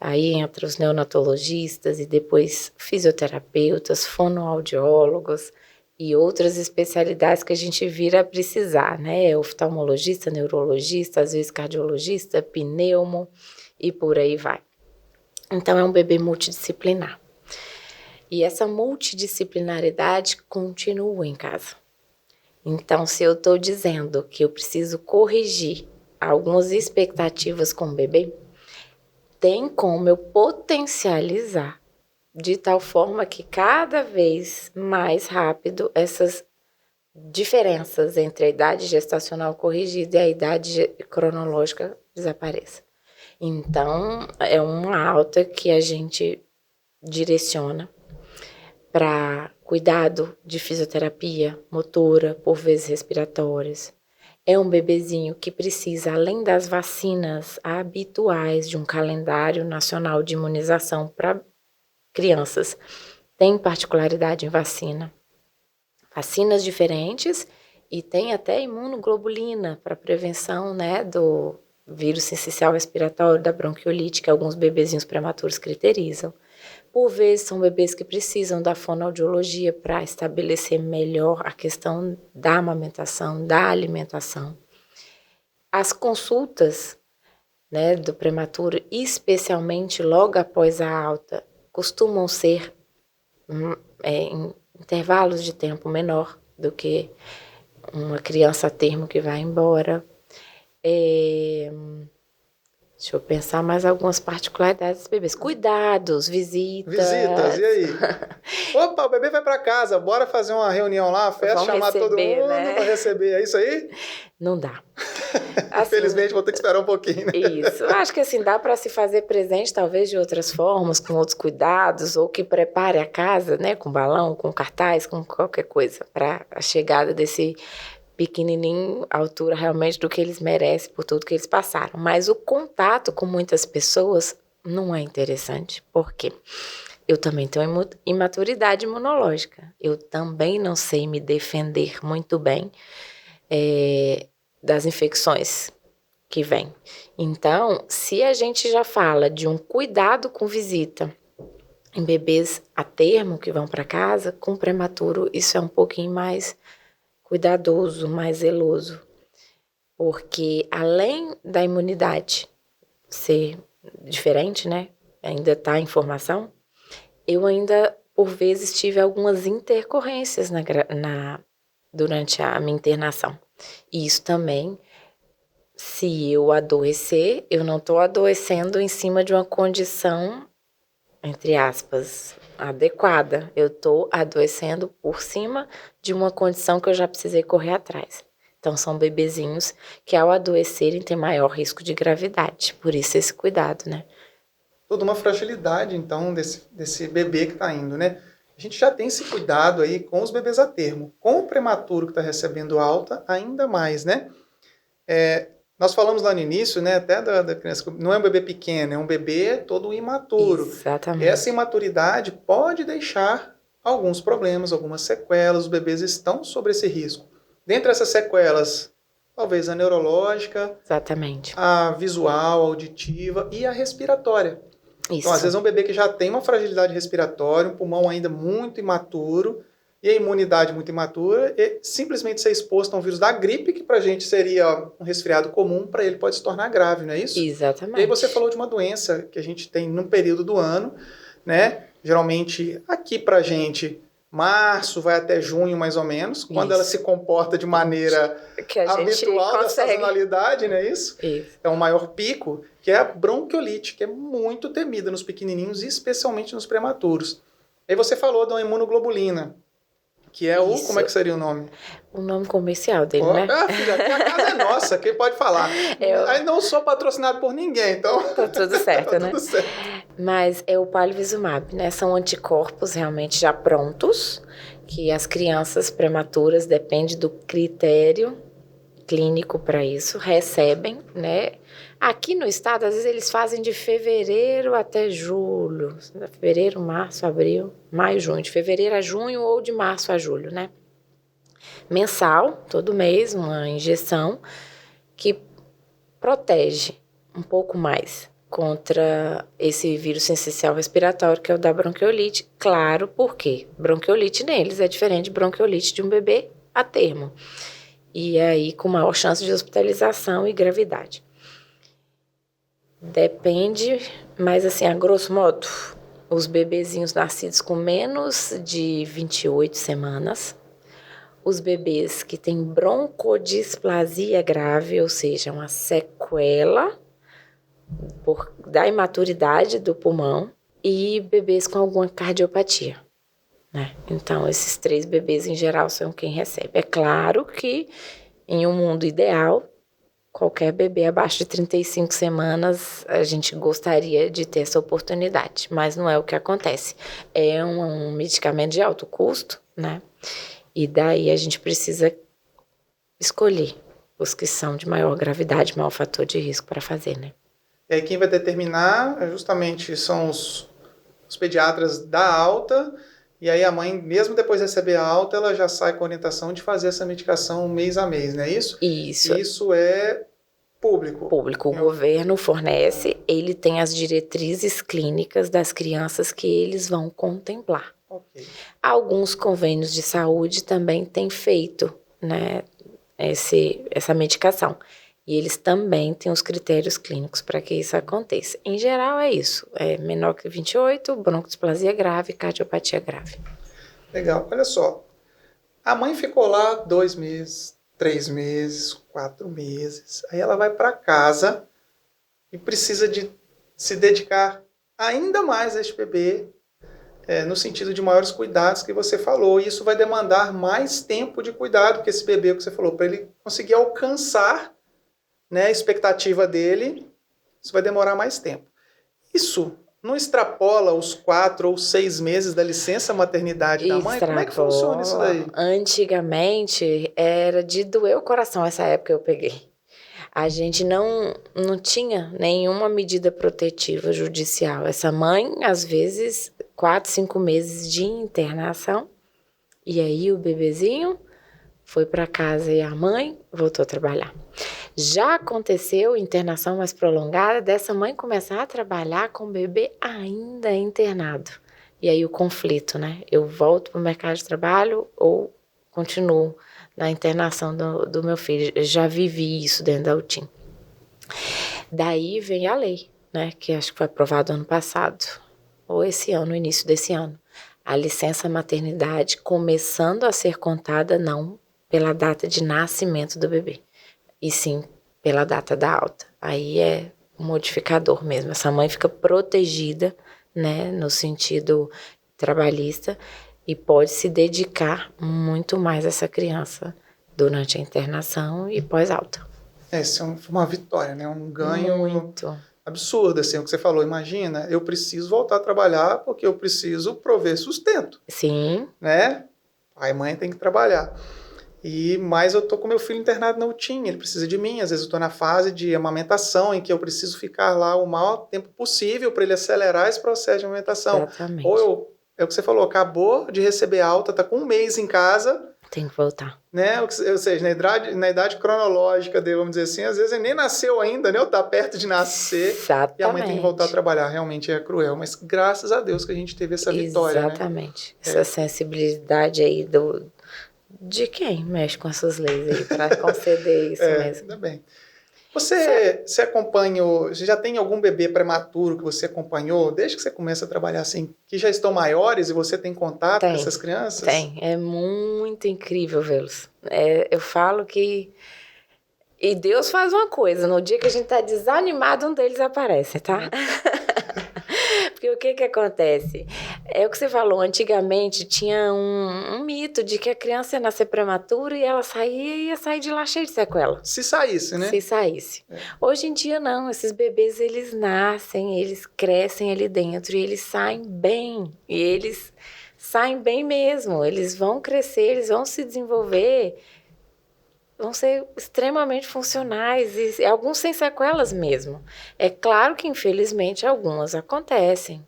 aí entra os neonatologistas e depois fisioterapeutas, fonoaudiólogos e outras especialidades que a gente vira a precisar, né? Oftalmologista, neurologista, às vezes cardiologista, pneumo e por aí vai. Então é um bebê multidisciplinar. E essa multidisciplinaridade continua em casa. Então, se eu estou dizendo que eu preciso corrigir algumas expectativas com o bebê, tem como eu potencializar de tal forma que cada vez mais rápido essas diferenças entre a idade gestacional corrigida e a idade cronológica desapareçam. Então, é uma alta que a gente direciona para cuidado de fisioterapia motora, por vezes respiratórias. É um bebezinho que precisa, além das vacinas habituais de um calendário nacional de imunização para crianças, tem particularidade em vacina. Vacinas diferentes e tem até imunoglobulina para prevenção, né, do vírus sincicial respiratório, da bronquiolite, que alguns bebezinhos prematuros criterizam. Por vezes, são bebês que precisam da fonoaudiologia para estabelecer melhor a questão da amamentação, da alimentação. As consultas, né, do prematuro, especialmente logo após a alta, costumam ser em intervalos de tempo menor do que uma criança a termo que vai embora. Deixa eu pensar mais algumas particularidades dos bebês. Cuidados, visitas. Visitas, e aí? Opa, o bebê vai para casa, bora fazer uma reunião lá, uma festa, chamar todo mundo, né? Para receber, é isso aí? Não dá. Assim, infelizmente vou ter que esperar um pouquinho, né? Isso, eu acho que assim, dá para se fazer presente talvez de outras formas, com outros cuidados, ou que prepare a casa, né, com balão, com cartaz, com qualquer coisa, para a chegada desse pequenininho à altura realmente do que eles merecem por tudo que eles passaram. Mas o contato com muitas pessoas não é interessante, porque eu também tenho imaturidade imunológica, eu também não sei me defender muito bem das infecções que vem. Então, se a gente já fala de um cuidado com visita em bebês a termo que vão para casa, com prematuro isso é um pouquinho mais cuidadoso, mais zeloso. Porque além da imunidade ser diferente, né? Ainda está em formação, eu ainda, por vezes, tive algumas intercorrências durante a minha internação. E isso também, se eu adoecer, eu não estou adoecendo em cima de uma condição, entre aspas, adequada. Eu estou adoecendo por cima de uma condição que eu já precisei correr atrás. Então, são bebezinhos que, ao adoecerem, têm maior risco de gravidade. Por isso, esse cuidado, né? Toda uma fragilidade, então, desse bebê que está indo, né? A gente já tem esse cuidado aí com os bebês a termo. Com o prematuro que está recebendo alta, ainda mais, né? Nós falamos lá no início, né, até da criança, não é um bebê pequeno, é um bebê todo imaturo. Exatamente. Essa imaturidade pode deixar alguns problemas, algumas sequelas, os bebês estão sobre esse risco. Dentre essas sequelas, talvez a neurológica, exatamente, a visual, a auditiva e a respiratória. Isso. Então, às vezes é um bebê que já tem uma fragilidade respiratória, um pulmão ainda muito imaturo, e a imunidade muito imatura, e simplesmente ser exposto a um vírus da gripe, que pra gente seria um resfriado comum, para ele pode se tornar grave, não é isso? Exatamente. E aí você falou de uma doença que a gente tem num período do ano, né? Geralmente aqui pra gente, março vai até junho mais ou menos, quando ela se comporta de maneira que a habitual da sazonalidade, não é isso? Isso. É um maior pico, que é a bronquiolite, que é muito temida nos pequenininhos e especialmente nos prematuros. Aí você falou da imunoglobulina, que é o... Como é que seria o nome? O nome comercial dele, né? Filha, a casa é nossa, quem pode falar? Aí não sou patrocinado por ninguém, então... Tá tudo certo, tá né? Tudo certo. Mas é o palivizumab, né? São anticorpos realmente já prontos, que as crianças prematuras, depende do critério clínico para isso, recebem, né? Aqui no estado, às vezes eles fazem de fevereiro até julho. Fevereiro, março, abril, maio, junho. De fevereiro a junho ou de março a julho, né? Mensal, todo mês, uma injeção que protege um pouco mais contra esse vírus sensicial respiratório, que é o da bronquiolite. Claro, porque bronquiolite neles é diferente de bronquiolite de um bebê a termo. E aí, com maior chance de hospitalização e gravidade. Depende, mas assim, a grosso modo, os bebezinhos nascidos com menos de 28 semanas, os bebês que têm broncodisplasia grave, ou seja, uma sequela da imaturidade do pulmão, e bebês com alguma cardiopatia, né? Então, esses 3 bebês em geral são quem recebe. É claro que em um mundo ideal, qualquer bebê abaixo de 35 semanas, a gente gostaria de ter essa oportunidade, mas não é o que acontece. É um medicamento de alto custo, né? E daí a gente precisa escolher os que são de maior gravidade, maior fator de risco para fazer, né? E aí quem vai determinar justamente são os pediatras da alta, e aí a mãe, mesmo depois de receber a alta, ela já sai com a orientação de fazer essa medicação mês a mês, não é isso? Isso. Isso é público. Público. O governo fornece, ele tem as diretrizes clínicas das crianças que eles vão contemplar. Okay. Alguns convênios de saúde também têm feito, né, essa medicação. E eles também têm os critérios clínicos para que isso aconteça. Em geral é isso, é menor que 28, broncodisplasia grave, cardiopatia grave. Legal, olha só, a mãe ficou lá 2 meses, 3 meses, 4 meses, aí ela vai para casa e precisa de se dedicar ainda mais a este bebê, no sentido de maiores cuidados que você falou. E isso vai demandar mais tempo de cuidado que esse bebê que você falou, para ele conseguir alcançar, né, a expectativa dele, isso vai demorar mais tempo. Isso não extrapola os 4 ou 6 meses da licença maternidade da mãe? Como é que funciona isso daí? Antigamente era de doer o coração essa época que eu peguei. A gente não tinha nenhuma medida protetiva judicial. Essa mãe, às vezes, 4, 5 meses de internação, e aí o bebezinho foi para casa e a mãe voltou a trabalhar. Já aconteceu internação mais prolongada dessa mãe começar a trabalhar com o bebê ainda internado. E aí o conflito, né? Eu volto para o mercado de trabalho ou continuo na internação do meu filho? Eu já vivi isso dentro da UTIM. Daí vem a lei, né? Que acho que foi aprovada ano passado, ou esse ano, no início desse ano. A licença maternidade começando a ser contada não pela data de nascimento do bebê, e sim pela data da alta. Aí é um modificador mesmo. Essa mãe fica protegida, né, no sentido trabalhista, e pode se dedicar muito mais a essa criança durante a internação e pós-alta. Isso é uma vitória, né? Um ganho muito absurdo, assim, o que você falou. Imagina, eu preciso voltar a trabalhar porque eu preciso prover sustento. Sim. Né? Pai e mãe tem que trabalhar. Mas eu tô com meu filho internado na UTIM, ele precisa de mim. Às vezes eu tô na fase de amamentação, em que eu preciso ficar lá o maior tempo possível para ele acelerar esse processo de amamentação. Exatamente. Ou é o que você falou, acabou de receber alta, tá com 1 mês em casa. Tem que voltar. Né? Ou seja, na idade cronológica dele, vamos dizer assim, às vezes ele nem nasceu ainda, né? Ou tá perto de nascer. Exatamente. E a mãe tem que voltar a trabalhar. Realmente é cruel. Mas graças a Deus que a gente teve essa vitória. Exatamente. Né? Essa sensibilidade aí de quem mexe com essas leis aí para conceder isso mesmo. Ainda bem. Você acompanhou, você já tem algum bebê prematuro que você acompanhou, desde que você começa a trabalhar assim, que já estão maiores e você tem contato com essas crianças? Tem, é muito incrível vê-los. Eu falo que... E Deus faz uma coisa, no dia que a gente tá desanimado, um deles aparece, tá? Porque o que acontece? É o que você falou, antigamente tinha um mito de que a criança ia nascer prematura e ela ia sair de lá cheia de sequela. Se saísse, né? Se saísse. Hoje em dia não, esses bebês eles nascem, eles crescem ali dentro e eles saem bem. E eles saem bem mesmo, eles vão crescer, eles vão se desenvolver, vão ser extremamente funcionais, e alguns sem sequelas mesmo. É claro que, infelizmente, algumas acontecem,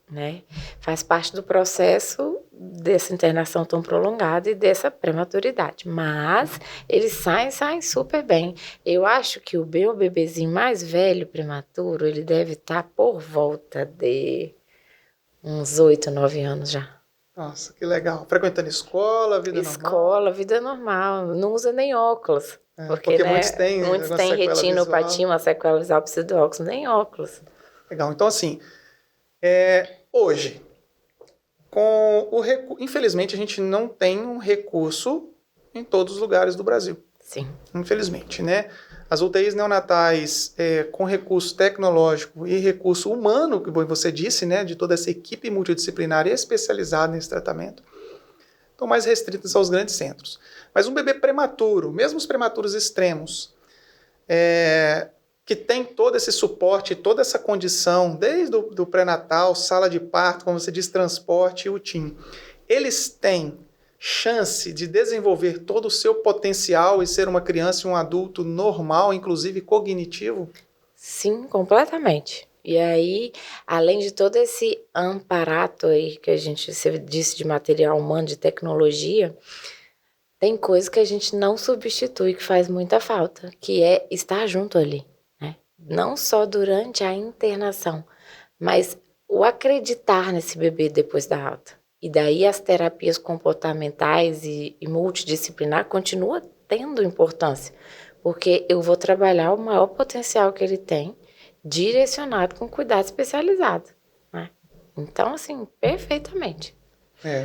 né? Faz parte do processo dessa internação tão prolongada e dessa prematuridade. Mas eles saem super bem. Eu acho que o meu bebezinho mais velho, prematuro, ele deve estar por volta de uns 8, 9 anos já. Nossa, que legal. Frequentando escola, vida normal? Escola, vida normal. Não usa nem óculos. Porque né, muitos têm retinopatia, uma sequela visual, precisa do óculos, nem óculos. Legal. Então, assim, hoje, infelizmente, a gente não tem um recurso em todos os lugares do Brasil. Sim. Infelizmente, né? As UTIs neonatais com recurso tecnológico e recurso humano, que você disse, né, de toda essa equipe multidisciplinar e especializada nesse tratamento, estão mais restritas aos grandes centros. Mas um bebê prematuro, mesmo os prematuros extremos, que tem todo esse suporte, toda essa condição, desde o pré-natal, sala de parto, como você diz, transporte e UTIM, eles têm chance de desenvolver todo o seu potencial e ser uma criança e um adulto normal, inclusive cognitivo? Sim, completamente. E aí, além de todo esse amparato aí que você disse de material humano, de tecnologia, tem coisa que a gente não substitui, que faz muita falta, que é estar junto ali, né? Não só durante a internação, mas o acreditar nesse bebê depois da alta. E daí as terapias comportamentais e multidisciplinar continuam tendo importância, porque eu vou trabalhar o maior potencial que ele tem, direcionado com cuidado especializado, né? Então, assim, perfeitamente.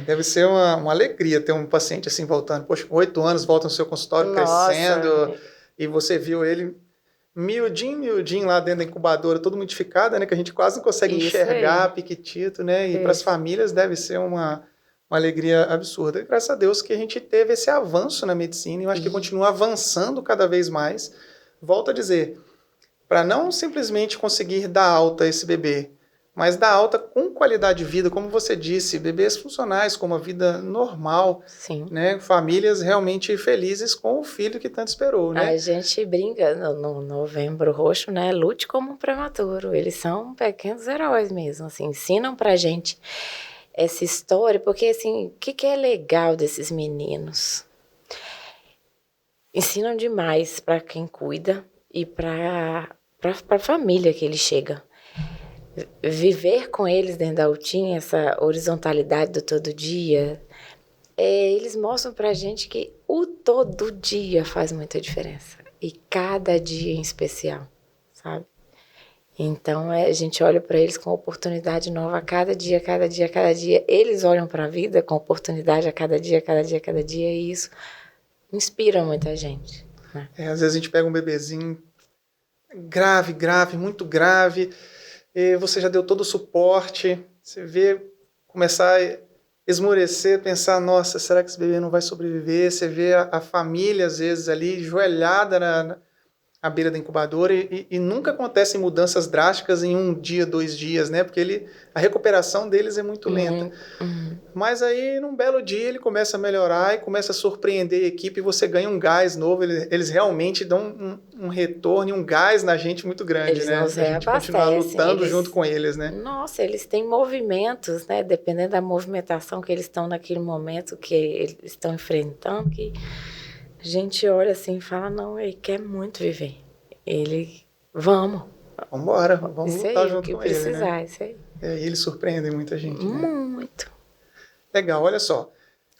Deve ser uma alegria ter um paciente assim voltando. Poxa, com 8 anos volta no seu consultório crescendo, e você viu ele miudinho lá dentro da incubadora, todo modificado, né? Que a gente quase não consegue Isso enxergar, aí. piquitito, né? E Isso. para as famílias deve ser uma alegria absurda. E graças a Deus que a gente teve esse avanço na medicina e eu acho que continua avançando cada vez mais. Volto a dizer, para não simplesmente conseguir dar alta a esse bebê, mas dar alta com qualidade de vida, como você disse, bebês funcionais, com uma vida normal, Sim. né? Famílias realmente felizes com o filho que tanto esperou, né? A gente brinca no Novembro Roxo, né? Lute como um prematuro. Eles são pequenos heróis mesmo, assim, ensinam pra gente essa história, porque assim, o que é legal desses meninos? Ensinam demais para quem cuida e para a família que ele chega. Viver com eles dentro da UTIM, essa horizontalidade do todo dia, eles mostram pra gente que o todo dia faz muita diferença. E cada dia em especial, sabe? Então, a gente olha para eles com oportunidade nova a cada dia, cada dia, cada dia. Eles olham para a vida com oportunidade a cada dia, cada dia, cada dia. E isso inspira muita gente, né? Às vezes a gente pega um bebezinho grave, muito grave, e você já deu todo o suporte, você vê começar a esmorecer, pensar, nossa, será que esse bebê não vai sobreviver? Você vê a família, às vezes, ali, joelhada à beira da incubadora e nunca acontecem mudanças drásticas em 1 dia, 2 dias, né? Porque a recuperação deles é muito lenta. Mas aí, num belo dia, ele começa a melhorar e começa a surpreender a equipe e você ganha um gás novo. Eles realmente dão um retorno e um gás na gente muito grande, Eles né? nos A gente continuar lutando junto com eles, né? Nossa, eles têm movimentos, né? Dependendo da movimentação que eles estão naquele momento que eles estão enfrentando, que a gente olha assim e fala, não, ele quer muito viver. Vamos embora, vamos isso lutar aí, junto o que com precisar, ele, né? isso aí. E eles surpreendem muita gente, né? Muito. Legal, olha só.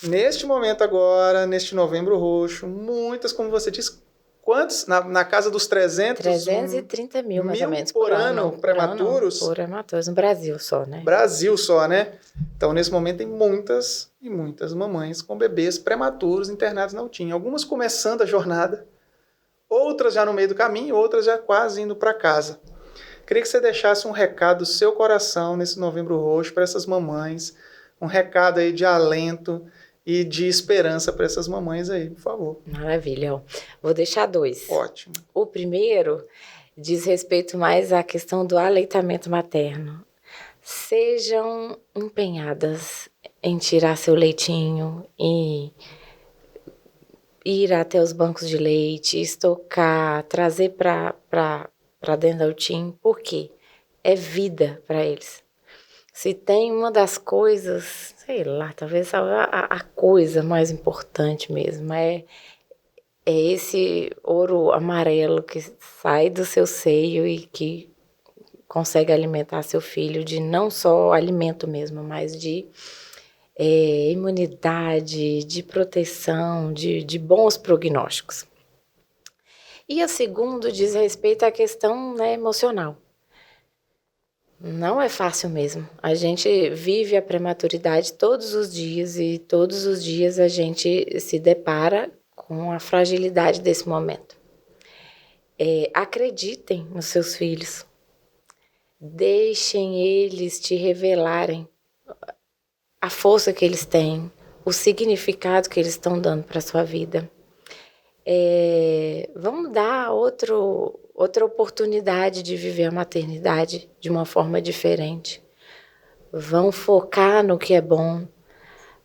Neste momento agora, neste Novembro Roxo, muitas, como você disse, quantos? Na casa dos 330 mil, mais ou menos, por ano prematuros? Por prematuros, no Brasil só, né? Brasil só, né? Então, nesse momento, tem muitas e muitas mamães com bebês prematuros internados na UTIM. Algumas começando a jornada, outras já no meio do caminho, outras já quase indo para casa. Queria que você deixasse um recado do seu coração nesse Novembro Roxo para essas mamães, um recado aí de alento e de esperança para essas mamães aí, por favor. Maravilha. Ó. Vou deixar 2. Ótimo. O primeiro diz respeito mais à questão do aleitamento materno. Sejam empenhadas em tirar seu leitinho e ir até os bancos de leite, estocar, trazer para dentro da UTIM, porque é vida para eles. Se tem uma das coisas, sei lá, talvez a coisa mais importante mesmo, é esse ouro amarelo que sai do seu seio e que consegue alimentar seu filho de não só alimento mesmo, mas de imunidade, de proteção, de bons prognósticos. E o segundo diz respeito à questão, né, emocional. Não é fácil mesmo. A gente vive a prematuridade todos os dias e todos os dias a gente se depara com a fragilidade desse momento. Acreditem nos seus filhos. Deixem eles te revelarem a força que eles têm, o significado que eles estão dando para a sua vida. Vamos dar outra oportunidade de viver a maternidade de uma forma diferente. Vamos focar no que é bom.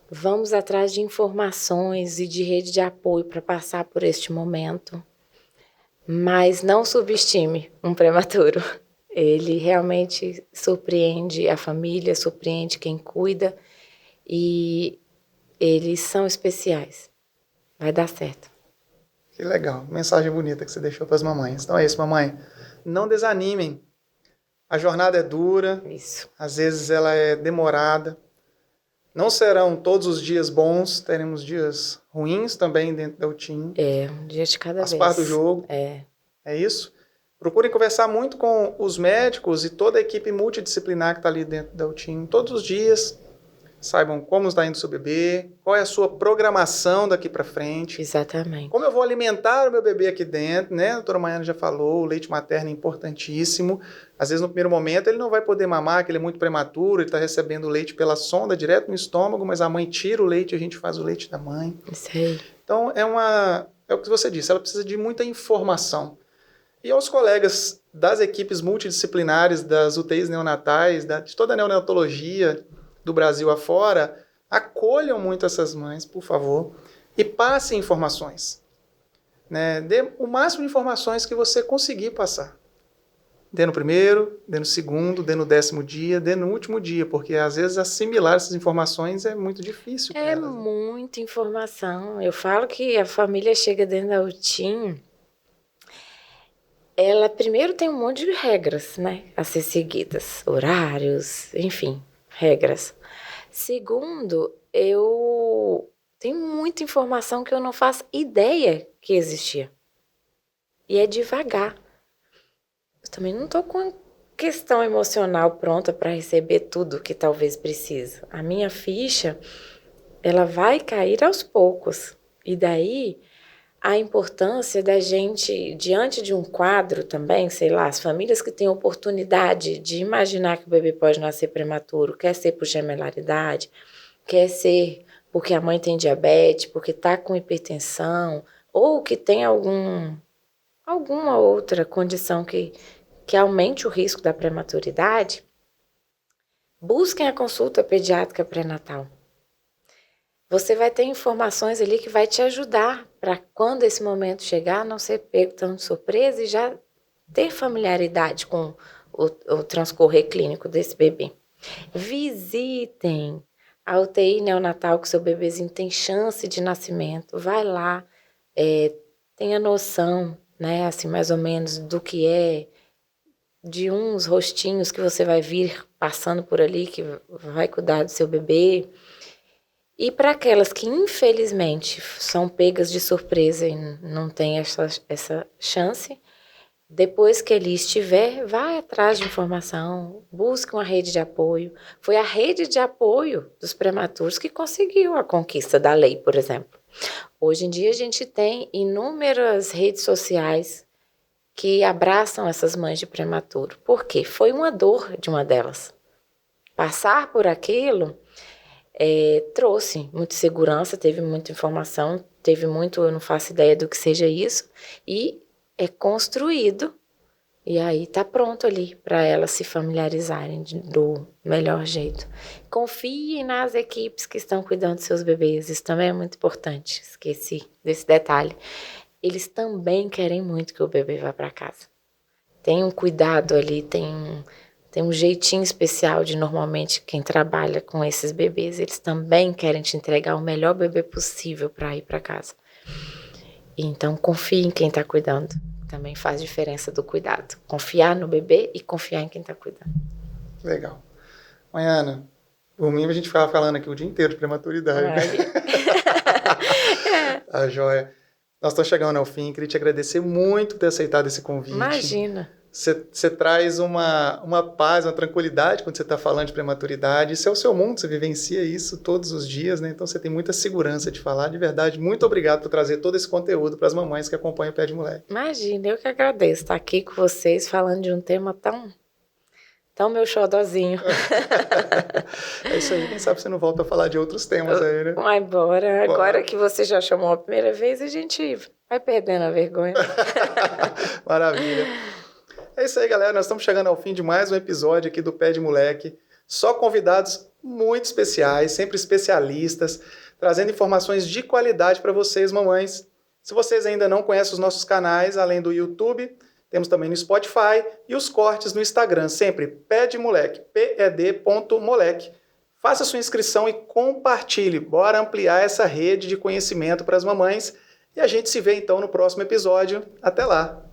Vamos atrás de informações e de rede de apoio para passar por este momento. Mas não subestime um prematuro. Ele realmente surpreende a família, surpreende quem cuida e eles são especiais. Vai dar certo. Que legal, mensagem bonita que você deixou para as mamães. Então é isso, mamãe. Não desanimem. A jornada é dura. Isso. Às vezes ela é demorada. Não serão todos os dias bons, teremos dias ruins também dentro da UTIM. Um dia de cada vez. Faz parte do jogo. É isso? Procurem conversar muito com os médicos e toda a equipe multidisciplinar que está ali dentro da UTIM todos os dias. saibam como está indo o seu bebê, qual é a sua programação daqui para frente. Exatamente. Como eu vou alimentar o meu bebê aqui dentro, né? A doutora Maiana já falou, o leite materno é importantíssimo. Às vezes, no primeiro momento, ele não vai poder mamar, que ele é muito prematuro, ele está recebendo o leite pela sonda direto no estômago, mas a mãe tira o leite e a gente faz o leite da mãe. Isso aí. Então, é o que você disse, ela precisa de muita informação. E aos colegas das equipes multidisciplinares, das UTIs neonatais, de toda a neonatologia do Brasil afora, acolham muito essas mães, por favor, e passem informações. Né? Dê o máximo de informações que você conseguir passar. Dê no primeiro, dê no segundo, dê no 10º dia, dê no último dia, porque às vezes assimilar essas informações é muito difícil. É elas, né? muita informação. Eu falo que a família chega dentro da UTI, ela primeiro tem um monte de regras, né, a ser seguidas, horários, enfim, regras. Segundo, eu tenho muita informação que eu não faço ideia que existia. E é devagar. Eu também não estou com a questão emocional pronta para receber tudo que talvez precise. A minha ficha, ela vai cair aos poucos. E daí, a importância da gente, diante de um quadro também, sei lá, as famílias que têm oportunidade de imaginar que o bebê pode nascer prematuro, quer ser por gemelaridade, quer ser porque a mãe tem diabetes, porque está com hipertensão, ou que tem alguma outra condição que aumente o risco da prematuridade, busquem a consulta pediátrica pré-natal. Você vai ter informações ali que vai te ajudar para quando esse momento chegar, não ser pego tão de surpresa e já ter familiaridade com o transcorrer clínico desse bebê. Visitem a UTI neonatal que seu bebezinho tem chance de nascimento. Vai lá, tenha noção, né, assim, mais ou menos do que é, de uns rostinhos que você vai vir passando por ali, que vai cuidar do seu bebê. E para aquelas que, infelizmente, são pegas de surpresa e não têm essa chance, depois que ele estiver, vai atrás de informação, busque uma rede de apoio. Foi a rede de apoio dos prematuros que conseguiu a conquista da lei, por exemplo. Hoje em dia, a gente tem inúmeras redes sociais que abraçam essas mães de prematuro. Por quê? Foi uma dor de uma delas. Passar por aquilo... trouxe muita segurança, teve muita informação, teve muito, eu não faço ideia do que seja isso, e é construído, e aí tá pronto ali para elas se familiarizarem do melhor jeito. Confiem nas equipes que estão cuidando dos seus bebês, isso também é muito importante, esqueci desse detalhe. Eles também querem muito que o bebê vá para casa. Tem um cuidado ali, tem um jeitinho especial de, normalmente, quem trabalha com esses bebês, eles também querem te entregar o melhor bebê possível para ir para casa. Então, confie em quem está cuidando. Também faz diferença do cuidado. Confiar no bebê e confiar em quem está cuidando. Legal. Maiana, por mim a gente ficava falando aqui o dia inteiro de prematuridade. A joia. Nós estamos chegando ao fim. Queria te agradecer muito por ter aceitado esse convite. Imagina. Você traz uma paz, uma tranquilidade quando você está falando de prematuridade. Isso é o seu mundo, você vivencia isso todos os dias, né? Então você tem muita segurança de falar. De verdade, muito obrigado por trazer todo esse conteúdo para as mamães que acompanham o Pé de Moleque. Imagina, eu que agradeço estar aqui com vocês falando de um tema tão meu xodozinho. É isso aí, quem sabe você não volta a falar de outros temas aí, né? Vai embora. Agora que você já chamou a primeira vez, a gente vai perdendo a vergonha. Maravilha. É isso aí, galera. Nós estamos chegando ao fim de mais um episódio aqui do Pé de Moleque. Só convidados muito especiais, sempre especialistas, trazendo informações de qualidade para vocês, mamães. Se vocês ainda não conhecem os nossos canais, além do YouTube, temos também no Spotify e os cortes no Instagram, sempre Pé de Moleque, ped.moleque. Faça sua inscrição e compartilhe. Bora ampliar essa rede de conhecimento para as mamães. E a gente se vê então no próximo episódio. Até lá!